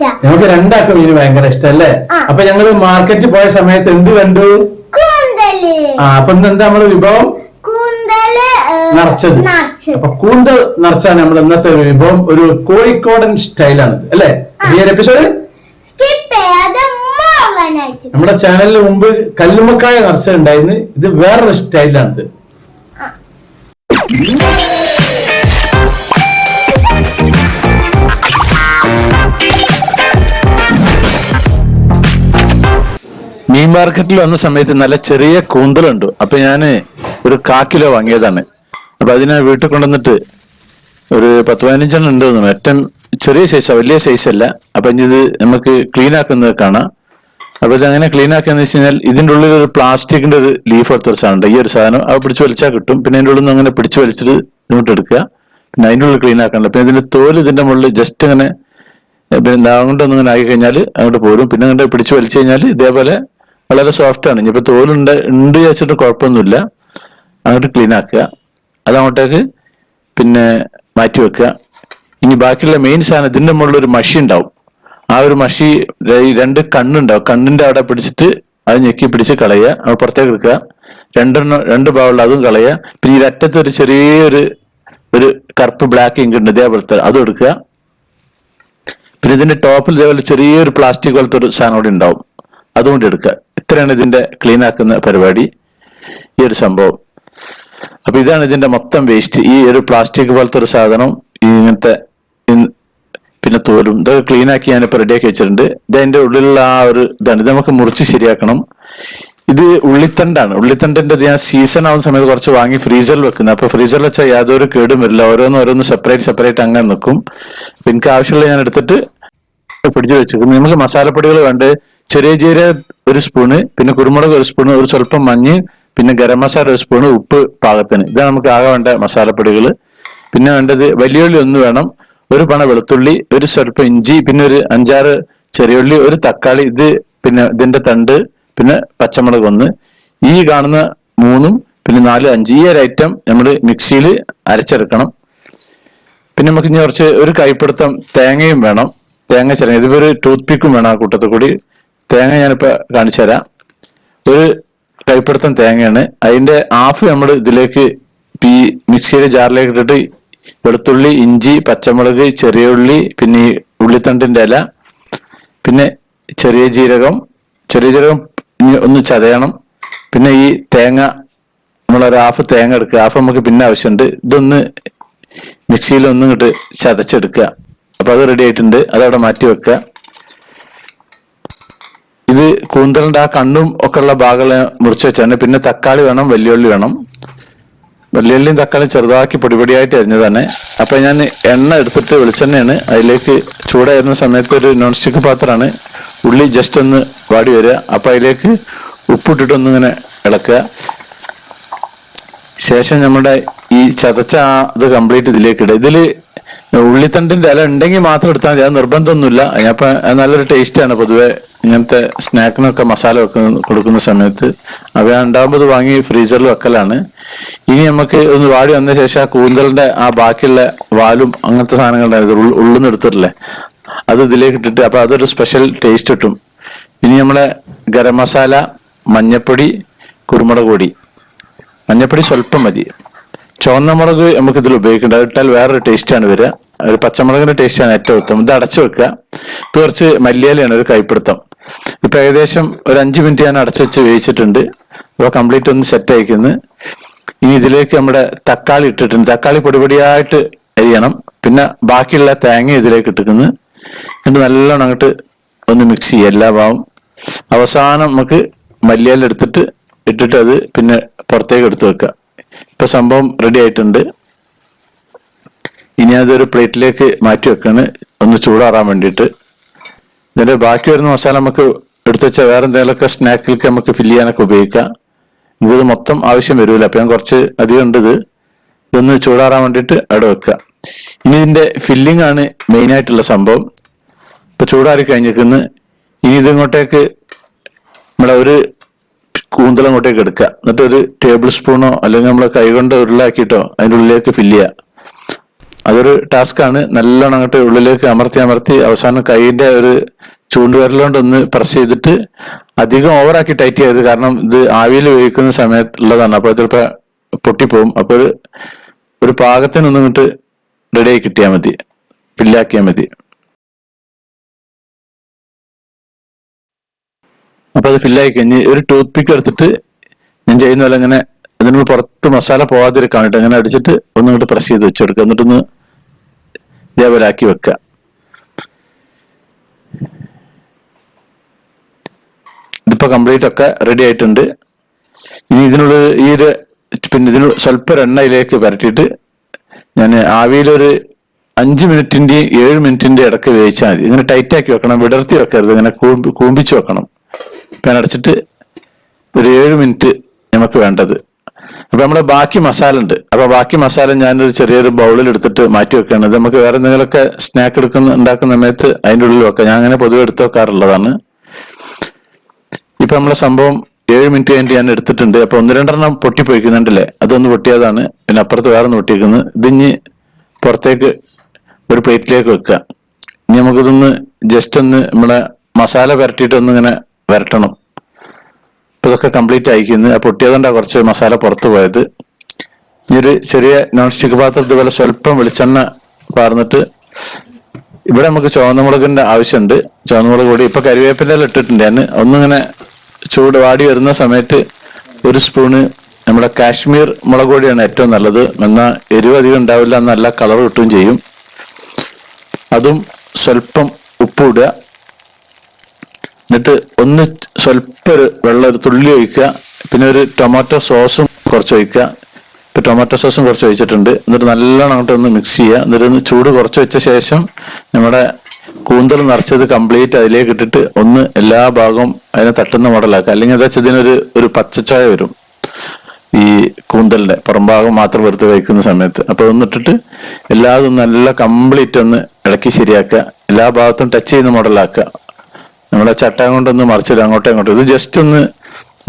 നമുക്ക് രണ്ടാക്കും മീൻ ഭയങ്കര ഇഷ്ടല്ലേ? അപ്പൊ ഞങ്ങള് മാർക്കറ്റിൽ പോയ സമയത്ത് എന്ത് കണ്ടു? അപ്പൊ എന്താ നമ്മള് വിഭവം? നിറച്ചത്. അപ്പൊ കൂന്തൽ നിറച്ചാണ് നമ്മൾ ഇന്നത്തെ വിഭവം. ഒരു കോഴിക്കോടൻ സ്റ്റൈലാണ് അല്ലെ ഈ ഒരു എപ്പിസോഡ്. നമ്മുടെ ചാനലിന് മുമ്പ് കല്ലുമ്മക്കായ നിറച്ചുണ്ടായിരുന്നു. ഇത് വേറൊരു സ്റ്റൈലാണിത്. മീൻ മാർക്കറ്റിൽ വന്ന സമയത്ത് നല്ല ചെറിയ കൂന്തലുണ്ട്. അപ്പൊ ഞാന് ഒരു 1/4 കിലോ വാങ്ങിയതാണ്. അപ്പൊ അതിനെ വീട്ടിൽ കൊണ്ടുവന്നിട്ട് ഒരു 10-15 ഉണ്ട് തോന്നുന്നു. ഏറ്റവും ചെറിയ സൈസാ, വലിയ സൈസ് അല്ല. അപ്പൊ ഇത് നമുക്ക് ക്ലീൻ ആക്കുന്നത് കാണാം. അപ്പൊ ഇത് അങ്ങനെ ക്ലീൻ ആക്കാന്ന് വെച്ച് കഴിഞ്ഞാൽ ഇതിന്റെ ഉള്ളിൽ ഒരു പ്ലാസ്റ്റിക്കിന്റെ ഒരു ലീഫ് എടുത്ത ഒരു സാധനം ഉണ്ട്. ഈ ഒരു സാധനം അത് പിടിച്ച് വലിച്ചാൽ കിട്ടും. പിന്നെ അതിന്റെ ഉള്ളിൽ നിന്ന് അങ്ങനെ പിടിച്ച് വലിച്ചിട്ട് ഇങ്ങോട്ട് എടുക്കുക. പിന്നെ അതിന്റെ ഉള്ളിൽ ക്ലീൻ ആക്കാനുണ്ട്. പിന്നെ ഇതിന്റെ തോല് ഇതിന്റെ മുകളിൽ ജസ്റ്റ് ഇങ്ങനെ അങ്ങോട്ടൊന്നും ഇങ്ങനെ ആക്കി കഴിഞ്ഞാൽ അങ്ങോട്ട് പോരും. പിന്നെ അങ്ങോട്ട് പിടിച്ച് വലിച്ചു കഴിഞ്ഞാൽ ഇതേപോലെ വളരെ സോഫ്റ്റ് ആണ്. ഇനിയിപ്പോ തോലുണ്ട് വിചാരിച്ചിട്ട് കുഴപ്പമൊന്നുമില്ല. അങ്ങോട്ട് ക്ലീൻ ആക്കുക. അതങ്ങോട്ടേക്ക് പിന്നെ മാറ്റി വെക്കുക. ഇനി ബാക്കിയുള്ള മെയിൻ സാധനം ഇതിന്റെ മുകളിൽ ഒരു മഷി ഉണ്ടാവും. ആ ഒരു മഷി 2 കണ്ണുണ്ടാവും. കണ്ണിന്റെ അവിടെ പിടിച്ചിട്ട് അത് ഞെക്കി പിടിച്ച് കളയുക. അത് പുറത്തേക്ക് എടുക്കുക. 2 ഭാഗമുള്ള അതും കളയുക. പിന്നെ ഈ അറ്റത്ത് ഒരു ചെറിയൊരു കറുപ്പ് ബ്ലാക്ക് ഇങ്ക് ഉണ്ട്, ഇതേപോലത്തെ അതും എടുക്കുക. പിന്നെ ഇതിന്റെ ടോപ്പിൽ ഇതേപോലെ ചെറിയൊരു പ്ലാസ്റ്റിക് പോലത്തെ ഒരു സാധനം കൂടി ഉണ്ടാവും, അതുകൊണ്ട് എടുക്കുക. ഇത്രയാണ് ഇതിന്റെ ക്ലീൻ ആക്കുന്ന പരിപാടി, ഈ ഒരു സംഭവം. അപ്പൊ ഇതാണ് ഇതിന്റെ മൊത്തം വേസ്റ്റ്. ഈ ഒരു പ്ലാസ്റ്റിക് പോലത്തെ ഒരു സാധനം, ഇങ്ങനത്തെ പിന്നെ തോലും ഇതൊക്കെ ക്ലീൻ ആക്കി ഞാനിപ്പോൾ റെഡിയാക്കി വെച്ചിട്ടുണ്ട്. ഇത് അതിന്റെ ഉള്ളിലുള്ള ആ ഒരു ഇതാണ്. ഇത് നമുക്ക് മുറിച്ച് ശരിയാക്കണം. ഇത് ഉള്ളിത്തണ്ടാണ്. ഉള്ളിത്തണ്ടിന്റെ ഞാൻ സീസൺ ആവുന്ന സമയത്ത് കുറച്ച് വാങ്ങി ഫ്രീസറിൽ വെക്കുന്നത്. അപ്പൊ ഫ്രീസറിൽ വെച്ചാൽ യാതൊരു കേടും വരില്ല. ഓരോന്ന് സെപ്പറേറ്റ് അങ്ങനെ നിൽക്കും. അപ്പൊ എനിക്ക് ആവശ്യമുള്ള ഞാൻ എടുത്തിട്ട് പിടിച്ച് വെച്ചിരിക്കുന്നു. നമുക്ക് മസാലപ്പൊടികൾ വേണ്ട ചെറിയ ജീരകം 1 സ്പൂണ്, പിന്നെ കുരുമുളക് 1 സ്പൂണ്, ഒരു സ്വല്പം മഞ്ഞ്, പിന്നെ ഗരം മസാല 1 സ്പൂണ്, ഉപ്പ് പാകത്തിന്. ഇതാണ് നമുക്ക് ആകെ വേണ്ട മസാലപ്പൊടികൾ. പിന്നെ വേണ്ടത് വലിയുള്ളി 1 വേണം, 1 പണ വെളുത്തുള്ളി, ഒരു സ്വല്പം ഇഞ്ചി, പിന്നെ ഒരു 5-6 ചെറിയുള്ളി, ഒരു തക്കാളി, ഇത് പിന്നെ ഇതിന്റെ തണ്ട്, പിന്നെ പച്ചമുളക് 1, ഈ കാണുന്ന 3, പിന്നെ 4-5 ഈ ഒരു ഐറ്റം നമ്മൾ മിക്സിയിൽ അരച്ചെടുക്കണം. പിന്നെ നമുക്ക് ഇനി കുറച്ച് ഒരു കൈപ്പിടുത്തം തേങ്ങയും വേണം. തേങ്ങ ചിരങ്ങി, ഇതിപ്പോ ഒരു ടൂത്ത് പിക്കും വേണം ആ കൂട്ടത്തിൽ കൂടി. തേങ്ങ ഞാനിപ്പോ കാണിച്ചു തരാം. ഒരു കൈപ്പിടുത്തം തേങ്ങയാണ്. അതിന്റെ ഹാഫ് നമ്മൾ ഇതിലേക്ക് ഈ മിക്സിയുടെ ജാറിലേക്ക് ഇട്ടിട്ട് വെളുത്തുള്ളി, ഇഞ്ചി, പച്ചമുളക്, ചെറിയ ഉള്ളി, പിന്നെ ഈ ഉള്ളിത്തണ്ടിന്റെ ഇല, പിന്നെ ചെറിയ ജീരകം ഒന്ന് ചതയണം. പിന്നെ ഈ തേങ്ങ നമ്മളൊരു ഹാഫ് തേങ്ങ എടുക്കുക. ഹാഫ് നമുക്ക് പിന്നെ ആവശ്യമുണ്ട്. ഇതൊന്ന് മിക്സിയിൽ ഇങ്ങോട്ട് ചതച്ചെടുക്കുക. അപ്പൊ അത് റെഡി ആയിട്ടുണ്ട്. അതവിടെ മാറ്റി വെക്കുക. ഇത് കൂന്തലിന്റെ ആ കണ്ണും ഒക്കെ ഉള്ള ഭാഗങ്ങൾ മുറിച്ച് വെച്ചാണ്. പിന്നെ തക്കാളി വേണം, വലിയുള്ളി വേണം. വലിയുള്ളിയും തക്കാളി ചെറുതാക്കി പൊടിപൊടിയായിട്ട് അരിഞ്ഞത് തന്നെ. അപ്പൊ ഞാൻ എണ്ണ എടുത്തിട്ട് വെളിച്ചെണ്ണയാണ്. അതിലേക്ക് ചൂടായിരുന്ന സമയത്ത് ഒരു നോൺ സ്റ്റിക്ക് പാത്രമാണ്. ഉള്ളി ജസ്റ്റ് ഒന്ന് വാടി വരിക. അപ്പൊ അതിലേക്ക് ഉപ്പിട്ടിട്ട് ഒന്നിങ്ങനെ ഇളക്കുക. ശേഷം നമ്മുടെ ഈ ചതച്ച ഇത് കംപ്ലീറ്റ് ഇതിലേക്ക് ഇടുക. ഇതില് ഉള്ളിത്തണ്ടിന്റെ ഇല ഉണ്ടെങ്കിൽ മാത്രം എടുത്താൽ മതി, അത് നിർബന്ധമൊന്നുമില്ല. അപ്പൊ നല്ലൊരു ടേസ്റ്റാണ് പൊതുവെ ഇങ്ങനത്തെ സ്നാക്കിനൊക്കെ മസാല കൊടുക്കുന്ന സമയത്ത്. അവ ഉണ്ടാകുമ്പോൾ വാങ്ങി ഫ്രീസറിൽ വെക്കലാണ്. ഇനി നമുക്ക് ഒന്ന് വാടി വന്ന ശേഷം ആ കൂന്തലിന്റെ ആ ബാക്കിയുള്ള വാലും അങ്ങനത്തെ സാധനങ്ങളുണ്ടായിരുന്നു ഉള്ളിന്ന് എടുത്തിട്ടില്ലേ, അത് ഇതിലേക്ക് ഇട്ടിട്ട് അപ്പൊ അതൊരു സ്പെഷ്യൽ ടേസ്റ്റ് കിട്ടും. ഇനി നമ്മളെ ഗരം മസാല, മഞ്ഞപ്പൊടി, കുരുമുളക് പൊടി. മഞ്ഞപ്പൊടി സ്വല്പം മതി. ചുവന്ന മുളക് നമുക്ക് ഇതിൽ ഉപയോഗിക്കേണ്ട, അത് ഇട്ടാൽ വേറൊരു ടേസ്റ്റാണ് വരിക. ഒരു പച്ചമുളകിന്റെ ടേസ്റ്റാണ് ഏറ്റവും ഉത്തമം. ഇത് അടച്ചു വെക്കുക. ഇത് കുറച്ച് മല്ലിയിലയാണ്, ഒരു കൈപ്പിടുത്തം. ഇപ്പൊ ഏകദേശം ഒരു 5 മിനിറ്റ് ഞാൻ അടച്ചു വെച്ച് വേവിച്ചിട്ടുണ്ട്. അപ്പോൾ കംപ്ലീറ്റ് ഒന്ന് സെറ്റ് ആയിക്കുന്നു. ഇനി ഇതിലേക്ക് നമ്മുടെ തക്കാളി ഇട്ടിട്ടുണ്ട്. തക്കാളി പൊടിപൊടിയായിട്ട് അരിയണം. പിന്നെ ബാക്കിയുള്ള തേങ്ങ ഇതിലേക്ക് ഇട്ടിക്കുന്നു. എന്നിട്ട് നല്ലോണം അങ്ങോട്ട് ഒന്ന് മിക്സ് ചെയ്യുക എല്ലാ ഭാഗവും. അവസാനം നമുക്ക് മല്ലിയില ഇട്ടിട്ട് അത് പിന്നെ പുറത്തേക്ക് എടുത്തു വെക്കുക. ഇപ്പൊ സംഭവം റെഡി ആയിട്ടുണ്ട്. ഇനി അതൊരു പ്ലേറ്റിലേക്ക് മാറ്റി വെക്കാണ്, ഒന്ന് ചൂടാറാൻ വേണ്ടിയിട്ട്. ഇതിന്റെ ബാക്കി വരുന്ന മസാല നമുക്ക് എടുത്തു വെച്ചാൽ വേറെ എന്തെങ്കിലുമൊക്കെ സ്നാക്കിലേക്ക് നമുക്ക് ഫില്ല് ചെയ്യാനൊക്കെ ഉപയോഗിക്കാം. ഇത് മൊത്തം ആവശ്യം വരില്ല. അപ്പൊ ഞാൻ കുറച്ച് അധികം ഉണ്ട്. ഇതൊന്ന് ചൂടാറാൻ വേണ്ടിയിട്ട് അവിടെ വെക്കുക. ഇനി ഇതിന്റെ ഫില്ലിംഗ് ആണ് മെയിൻ ആയിട്ടുള്ള സംഭവം. ഇപ്പൊ ചൂടാറി കഴിഞ്ഞിരിക്കുന്നു. ഇനി ഇതിങ്ങോട്ടേക്ക് നമ്മളെ ഒരു കൂന്തൽ അങ്ങോട്ടേക്ക് എടുക്കുക. എന്നിട്ട് ഒരു ടേബിൾ സ്പൂണോ അല്ലെങ്കിൽ നമ്മളെ കൈകൊണ്ട് ഉരുളാക്കിയിട്ടോ അതിൻ്റെ ഉള്ളിലേക്ക് ഫില്ല് ചെയ്യുക. അതൊരു ടാസ്ക്കാണ്. നല്ലോണം അങ്ങോട്ട് ഉള്ളിലേക്ക് അമർത്തി അവസാനം കൈയിന്റെ ഒരു ചൂണ്ടുവിരലുകൊണ്ട് ഒന്ന് പ്രസ് ചെയ്തിട്ട് അധികം ഓവറാക്കി ടൈറ്റ് ചെയ്യരുത്. കാരണം ഇത് ആവിയിൽ വേവിക്കുന്ന സമയത്തുള്ളതാണ്. അപ്പൊ ചിലപ്പോ പൊട്ടിപ്പോവും. അപ്പൊ ഒരു പാകത്തിനൊന്നും ഇങ്ങോട്ട് റെഡി ആയി കിട്ടിയാൽ മതി, ഫില്ലാക്കിയാൽ മതി. അപ്പൊ അത് ഫില്ലായി കഴിഞ്ഞ് ഒരു ടൂത്ത് പിക്ക് എടുത്തിട്ട് ഞാൻ ചെയ്യുന്ന പോലെ ഇങ്ങനെ ഇതിനുള്ള പുറത്ത് മസാല പോകാതിരിക്കാൻ വേണ്ടിട്ട് അങ്ങനെ അടിച്ചിട്ട് ഒന്നിങ്ങോട്ട് പ്രസ് ചെയ്ത് വെച്ചെടുക്കുക. എന്നിട്ടൊന്ന് ഇതേപോലെ ആക്കി വെക്കുക. ഇതിപ്പോ കംപ്ലീറ്റ് ഒക്കെ റെഡി ആയിട്ടുണ്ട്. ഇനി ഇതിനുള്ള പിന്നെ ഇതിന് സ്വല്പം എണ്ണയിലേക്ക് പരട്ടിയിട്ട് ഞാൻ ആവിയിലൊരു 5 മിനിറ്റിന്റെ 7 മിനിറ്റിന്റെ ഇടയ്ക്ക് വേവിച്ചാൽ മതി. ഇങ്ങനെ ടൈറ്റ് ആക്കി വെക്കണം, വിടർത്തി വെക്കരുത്, ഇങ്ങനെ കൂമ്പിച്ച് വെക്കണം. പാൻ അടച്ചിട്ട് ഒരു 7 മിനിറ്റ് നമുക്ക് വേണ്ടത്. അപ്പൊ നമ്മുടെ ബാക്കി മസാല ഉണ്ട്. അപ്പൊ ബാക്കി മസാല ഞാനൊരു ചെറിയൊരു ബൗളിൽ എടുത്തിട്ട് മാറ്റി വെക്കുകയാണ്. ഇത് നമുക്ക് വേറെ എന്തെങ്കിലുമൊക്കെ സ്നാക്ക് ഉണ്ടാക്കുന്ന സമയത്ത് അതിൻ്റെ ഉള്ളിൽ വെക്കാം. ഞാൻ അങ്ങനെ പൊതുവെ എടുത്തു വെക്കാറുള്ളതാണ്. ഇപ്പൊ നമ്മളെ സംഭവം 7 മിനിറ്റ് കഴിഞ്ഞിട്ട് ഞാൻ എടുത്തിട്ടുണ്ട്. അപ്പൊ 1-2 പൊട്ടിപ്പോയിക്കുന്നുണ്ടല്ലേ, അതൊന്ന് പൊട്ടിയതാണ്. പിന്നെ അപ്പുറത്ത് വേറെ ഒന്ന് പൊട്ടിക്കുന്നത്. ഇതിഞ്ഞ് പുറത്തേക്ക് ഒരു പ്ലേറ്റിലേക്ക് വെക്കുക. ഇനി നമുക്കിതൊന്ന് ജസ്റ്റ് ഒന്ന് നമ്മുടെ മസാല പുരട്ടിയിട്ട് ഒന്നിങ്ങനെ വരട്ടണം. അപ്പൊ ഇതൊക്കെ കംപ്ലീറ്റ് അയക്കുന്നത്. ആ പൊട്ടിയതുകൊണ്ടാണ് കുറച്ച് മസാല പുറത്തു പോയത്. ഇനി ഒരു ചെറിയ നോൺ സ്റ്റിക്ക് പാത്രത്തിൽ പോലെ സ്വല്പം വെളിച്ചെണ്ണ പാർന്നിട്ട് ഇവിടെ നമുക്ക് ചുവന്നമുളകിന്റെ ആവശ്യമുണ്ട്. ചുവന്നമുളക് പൊടി ഇപ്പൊ കരിവേപ്പിൻ്റെ ഇട്ടിട്ടുണ്ട് ഞാൻ. ഒന്നിങ്ങനെ ചൂട് വാടി വരുന്ന സമയത്ത് ഒരു സ്പൂണ് നമ്മുടെ കാശ്മീർ മുളക് പൊടിയാണ് ഏറ്റവും നല്ലത്. എന്നാൽ എരിവ് അധികം ഉണ്ടാവില്ല, നല്ല കളർ കിട്ടുകയും ചെയ്യും. അതും സ്വല്പം ഉപ്പ് ഇടുക. എന്നിട്ട് ഒന്ന് സ്വല്പം ഒരു തുള്ളി ഒഴിക്കുക. പിന്നെ ഒരു ടൊമാറ്റോ സോസും കുറച്ച് ഒഴിക്കുക. ഇപ്പൊ ടൊമാറ്റോ സോസും കുറച്ച് ഒഴിച്ചിട്ടുണ്ട്. എന്നിട്ട് നല്ലോണം അങ്ങോട്ട് ഒന്ന് മിക്സ് ചെയ്യുക. എന്നിട്ട് ചൂട് കുറച്ച് വെച്ച ശേഷം നമ്മുടെ കൂന്തൽ നിറച്ചത് കംപ്ലീറ്റ് അതിലേക്ക് ഇട്ടിട്ട് ഒന്ന് എല്ലാ ഭാഗവും അതിനെ തട്ടുന്ന മോഡലാക്കുക. അല്ലെങ്കിൽ എന്താ വെച്ചാൽ ഇതിനൊരു പച്ചച്ചായ വരും ഈ കൂന്തലിന്റെ പുറംഭാഗം മാത്രം വെറുതെ വയ്ക്കുന്ന സമയത്ത്. അപ്പൊ ഒന്നിട്ടിട്ട് എല്ലാതും നല്ല കംപ്ലീറ്റ് ഒന്ന് ഇളക്കി ശരിയാക്കുക. എല്ലാ ഭാഗത്തും ടച്ച് ചെയ്യുന്ന മോഡലാക്കുക. നമ്മുടെ ചട്ടയം കൊണ്ടൊന്ന് മറിച്ചിടുക അങ്ങോട്ടും ഇങ്ങോട്ടും. ഇത് ജസ്റ്റ് ഒന്ന്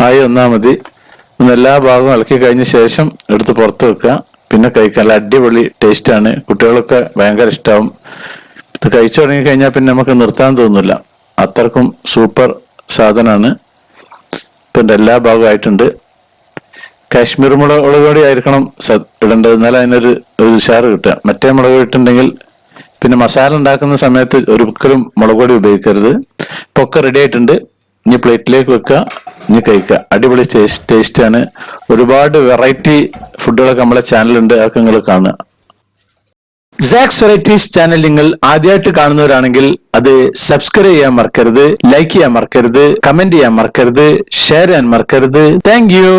ആയി വന്നാൽ മതി. ഒന്ന് എല്ലാ ഭാഗവും ഇളക്കി കഴിഞ്ഞ ശേഷം എടുത്ത് പുറത്ത് വെക്കുക. പിന്നെ കഴിക്കാൻ നല്ല അടിപൊളി ടേസ്റ്റാണ്. കുട്ടികളൊക്കെ ഭയങ്കര ഇഷ്ടമാവും. ഇത് കഴിച്ചു തുടങ്ങി കഴിഞ്ഞാൽ പിന്നെ നമുക്ക് നിർത്താൻ തോന്നില്ല, അത്രക്കും സൂപ്പർ സാധനമാണ്. ഇപ്പം എല്ലാ ഭാഗമായിട്ടുണ്ട്. കാശ്മീർ മുളക് പൊടി ആയിരിക്കണം ഇടേണ്ടത്, എന്നാലും അതിനൊരു ഉഷാറ് കിട്ടുക. മറ്റേ മുളക് ഇട്ടുണ്ടെങ്കിൽ പിന്നെ മസാല ഉണ്ടാക്കുന്ന സമയത്ത് ഒരിക്കലും മുളക് പൊടി ഉപയോഗിക്കരുത്. ഇപ്പൊ ഒക്കെ റെഡി ആയിട്ടുണ്ട്. ഇനി പ്ലേറ്റിലേക്ക് വെക്കുക, ഇനി കഴിക്കുക. അടിപൊളി ടേസ്റ്റാണ്. ഒരുപാട് വെറൈറ്റി ഫുഡുകളൊക്കെ നമ്മളെ ചാനലുണ്ട്, അതൊക്കെ നിങ്ങൾ കാണുക. സാക്സ് വെറൈറ്റീസ് ചാനൽ നിങ്ങൾ ആദ്യമായിട്ട് കാണുന്നവരാണെങ്കിൽ അത് സബ്സ്ക്രൈബ് ചെയ്യാൻ മറക്കരുത്, ലൈക്ക് ചെയ്യാൻ മറക്കരുത്, കമന്റ് ചെയ്യാൻ മറക്കരുത്, ഷെയർ ചെയ്യാൻ മറക്കരുത്. Thank you.